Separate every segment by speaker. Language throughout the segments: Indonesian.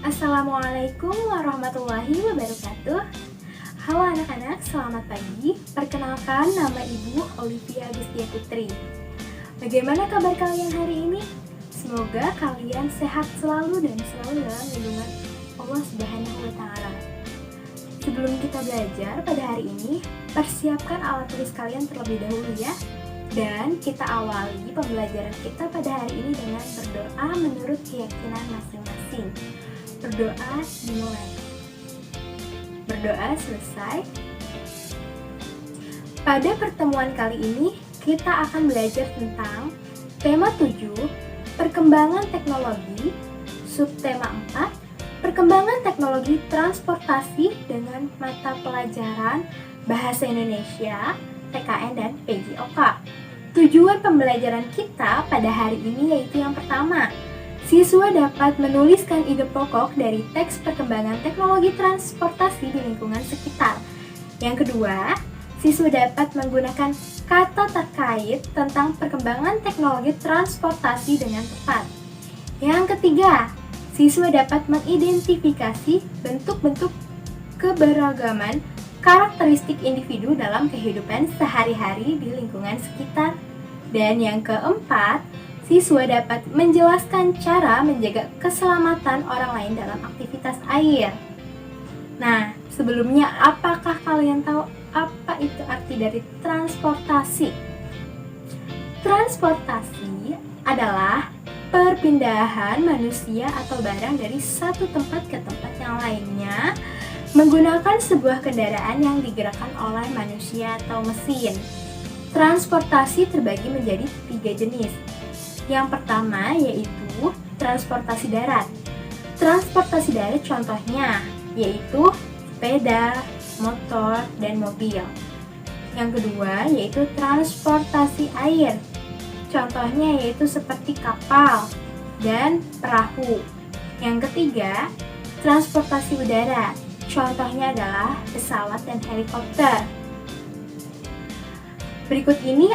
Speaker 1: Assalamualaikum warahmatullahi wabarakatuh. Halo anak-anak, selamat pagi. Perkenalkan, nama Ibu Olivia Agustia Putri. Bagaimana kabar kalian hari ini? Semoga kalian sehat selalu dan selalu dalam lindungan Allah Subhanahu wa Ta'ala. Sebelum kita belajar pada hari ini, persiapkan alat tulis kalian terlebih dahulu ya. Dan kita awali pembelajaran kita pada hari ini dengan berdoa menurut keyakinan masing-masing. Berdoa dimulai. Berdoa selesai. Pada pertemuan kali ini, kita akan belajar tentang tema 7, perkembangan teknologi, subtema 4, perkembangan teknologi transportasi dengan mata pelajaran Bahasa Indonesia, PKN dan PJOK. Tujuan pembelajaran kita pada hari ini yaitu yang pertama, siswa dapat menuliskan ide pokok dari teks perkembangan teknologi transportasi di lingkungan sekitar. Yang kedua, siswa dapat menggunakan kata terkait tentang perkembangan teknologi transportasi dengan tepat. Yang ketiga, siswa dapat mengidentifikasi bentuk-bentuk keberagaman karakteristik individu dalam kehidupan sehari-hari di lingkungan sekitar. Dan yang keempat, siswa dapat menjelaskan cara menjaga keselamatan orang lain dalam aktivitas air. Nah, sebelumnya apakah kalian tahu apa itu arti dari transportasi? Transportasi adalah perpindahan manusia atau barang dari satu tempat ke tempat yang lainnya menggunakan sebuah kendaraan yang digerakkan oleh manusia atau mesin. Transportasi terbagi menjadi 3 jenis. Yang pertama yaitu transportasi darat. Transportasi darat contohnya yaitu sepeda, motor, dan mobil. Yang kedua yaitu transportasi air. Contohnya yaitu seperti kapal dan perahu. Yang ketiga, transportasi udara. Contohnya adalah pesawat dan helikopter. Berikut ini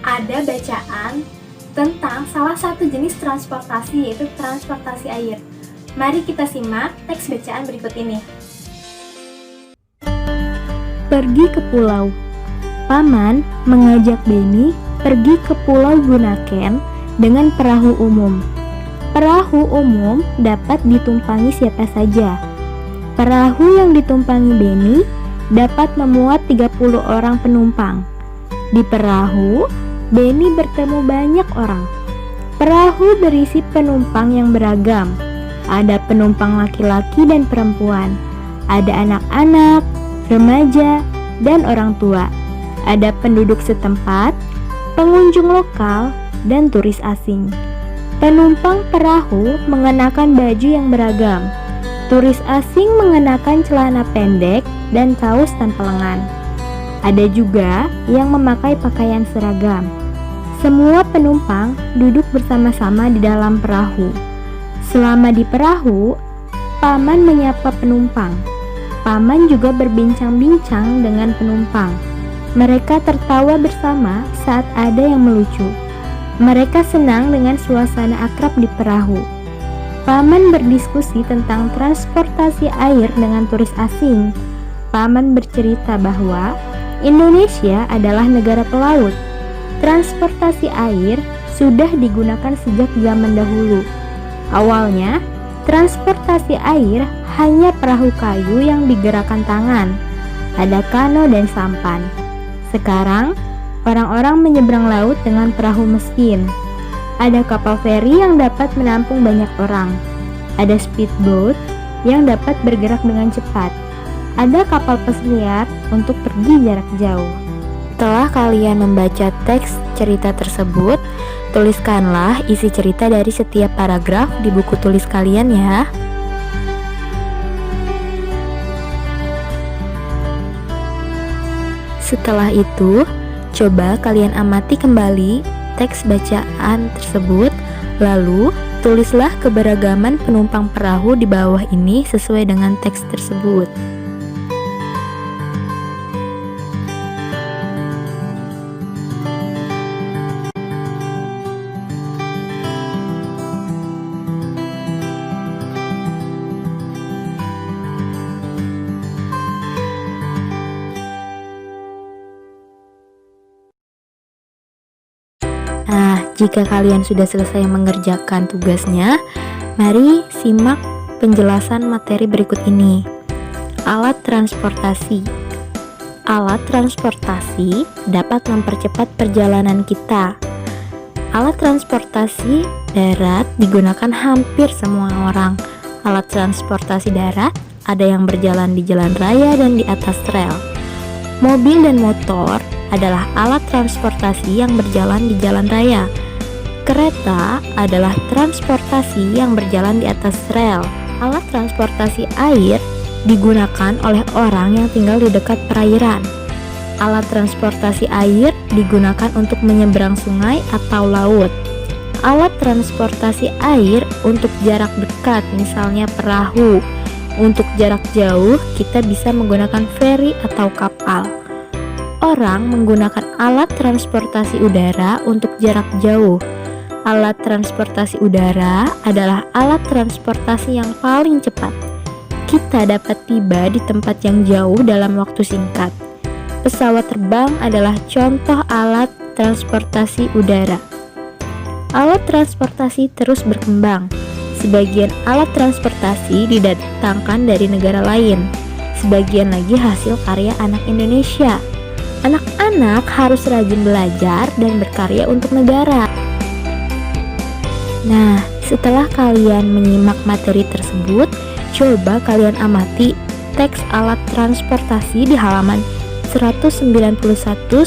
Speaker 1: ada bacaan tentang salah satu jenis transportasi yaitu transportasi air. Mari kita simak teks bacaan berikut ini.
Speaker 2: Pergi ke pulau. Paman mengajak Beni pergi ke Pulau Bunaken dengan perahu umum. Perahu umum dapat ditumpangi siapa saja. Perahu yang ditumpangi Beni dapat memuat 30 orang penumpang. Di perahu, Beni bertemu banyak orang. Perahu berisi penumpang yang beragam. Ada penumpang laki-laki dan perempuan. Ada anak-anak, remaja, dan orang tua. Ada penduduk setempat, pengunjung lokal, dan turis asing. Penumpang perahu mengenakan baju yang beragam. Turis asing mengenakan celana pendek dan kaos tanpa lengan. Ada juga yang memakai pakaian seragam. Semua penumpang duduk bersama-sama di dalam perahu. Selama di perahu, Paman menyapa penumpang. Paman juga berbincang-bincang dengan penumpang. Mereka tertawa bersama saat ada yang melucu. Mereka senang dengan suasana akrab di perahu. Paman berdiskusi tentang transportasi air dengan turis asing. Paman bercerita bahwa Indonesia adalah negara pelaut. Transportasi air sudah digunakan sejak zaman dahulu. Awalnya, transportasi air hanya perahu kayu yang digerakkan tangan. Ada kano dan sampan. Sekarang, orang-orang menyeberang laut dengan perahu mesin. Ada kapal feri yang dapat menampung banyak orang. Ada speedboat yang dapat bergerak dengan cepat. Ada kapal pesiar untuk pergi jarak jauh. Setelah kalian membaca teks cerita tersebut, tuliskanlah isi cerita dari setiap paragraf di buku tulis kalian ya. Setelah itu, coba kalian amati kembali teks bacaan tersebut, lalu tulislah keberagaman penumpang perahu di bawah ini sesuai dengan teks tersebut. Jika kalian sudah selesai mengerjakan tugasnya, mari simak penjelasan materi berikut ini. Alat transportasi. Alat transportasi dapat mempercepat perjalanan kita. Alat transportasi darat digunakan hampir semua orang. Alat transportasi darat ada yang berjalan di jalan raya dan di atas rel. Mobil dan motor adalah alat transportasi yang berjalan di jalan raya. Kereta adalah transportasi yang berjalan di atas rel. Alat transportasi air digunakan oleh orang yang tinggal di dekat perairan. Alat transportasi air digunakan untuk menyeberang sungai atau laut. Alat transportasi air untuk jarak dekat, misalnya perahu. Untuk jarak jauh, kita bisa menggunakan feri atau kapal. Orang menggunakan alat transportasi udara untuk jarak jauh. Alat transportasi udara adalah alat transportasi yang paling cepat. Kita dapat tiba di tempat yang jauh dalam waktu singkat. Pesawat terbang adalah contoh alat transportasi udara. Alat transportasi terus berkembang. Sebagian alat transportasi didatangkan dari negara lain. Sebagian lagi hasil karya anak Indonesia. Anak-anak harus rajin belajar dan berkarya untuk negara. Nah, setelah kalian menyimak materi tersebut, coba kalian amati teks alat transportasi di halaman 191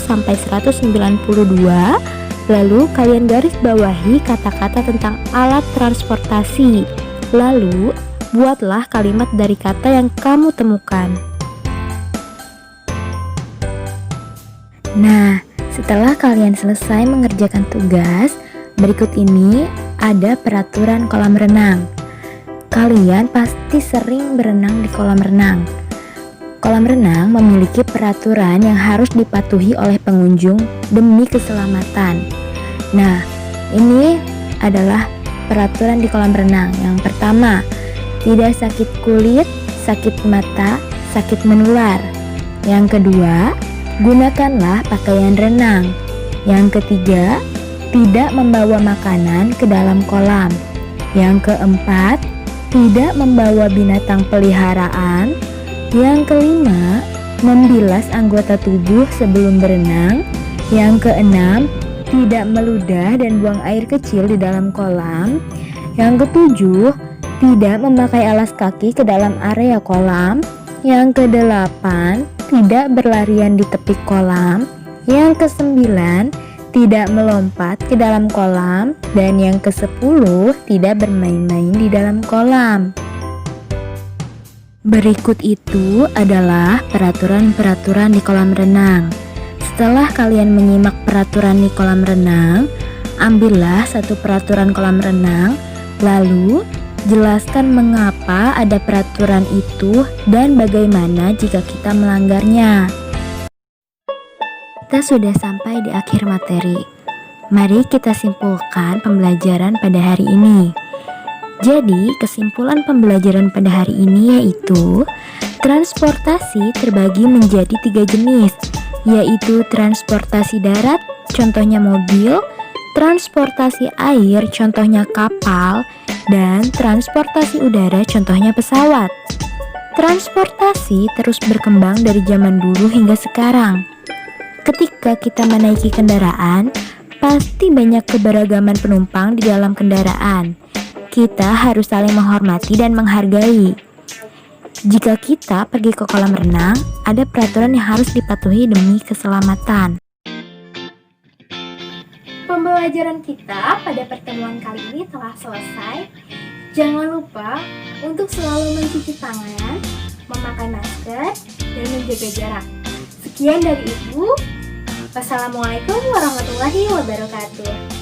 Speaker 2: sampai 192, lalu kalian garis bawahi kata-kata tentang alat transportasi. Lalu, buatlah kalimat dari kata yang kamu temukan. Nah, setelah kalian selesai mengerjakan tugas, berikut ini ada peraturan kolam renang. Kalian pasti sering berenang di kolam renang. Kolam renang memiliki peraturan yang harus dipatuhi oleh pengunjung demi keselamatan. Nah, ini adalah peraturan di kolam renang. Yang pertama, tidak sakit kulit, sakit mata, sakit menular. Yang kedua, gunakanlah pakaian renang. Yang ketiga, tidak membawa makanan ke dalam kolam. Yang keempat, tidak membawa binatang peliharaan. Yang kelima, membilas anggota tubuh sebelum berenang. Yang keenam, tidak meludah dan buang air kecil di dalam kolam. Yang ketujuh, tidak memakai alas kaki ke dalam area kolam. Yang kedelapan, tidak berlarian di tepi kolam. Yang kesembilan, tidak melompat ke dalam kolam. Dan yang ke-10, tidak bermain-main di dalam kolam. Berikut itu adalah peraturan-peraturan di kolam renang. Setelah kalian menyimak peraturan di kolam renang, ambillah satu peraturan kolam renang, lalu jelaskan mengapa ada peraturan itu dan bagaimana jika kita melanggarnya. Kita sudah sampai di akhir materi. Mari kita simpulkan pembelajaran pada hari ini. Jadi, kesimpulan pembelajaran pada hari ini yaitu transportasi terbagi menjadi 3 jenis, yaitu transportasi darat, contohnya mobil, transportasi air, contohnya kapal, dan transportasi udara, contohnya pesawat. Transportasi terus berkembang dari zaman dulu hingga sekarang. Ketika kita menaiki kendaraan, pasti banyak keberagaman penumpang di dalam kendaraan. Kita harus saling menghormati dan menghargai. Jika kita pergi ke kolam renang, ada peraturan yang harus dipatuhi demi keselamatan.
Speaker 1: Pembelajaran kita pada pertemuan kali ini telah selesai. Jangan lupa untuk selalu mencuci tangan, memakai masker, dan menjaga jarak. Sekian dari Ibu. Wassalamualaikum warahmatullahi wabarakatuh.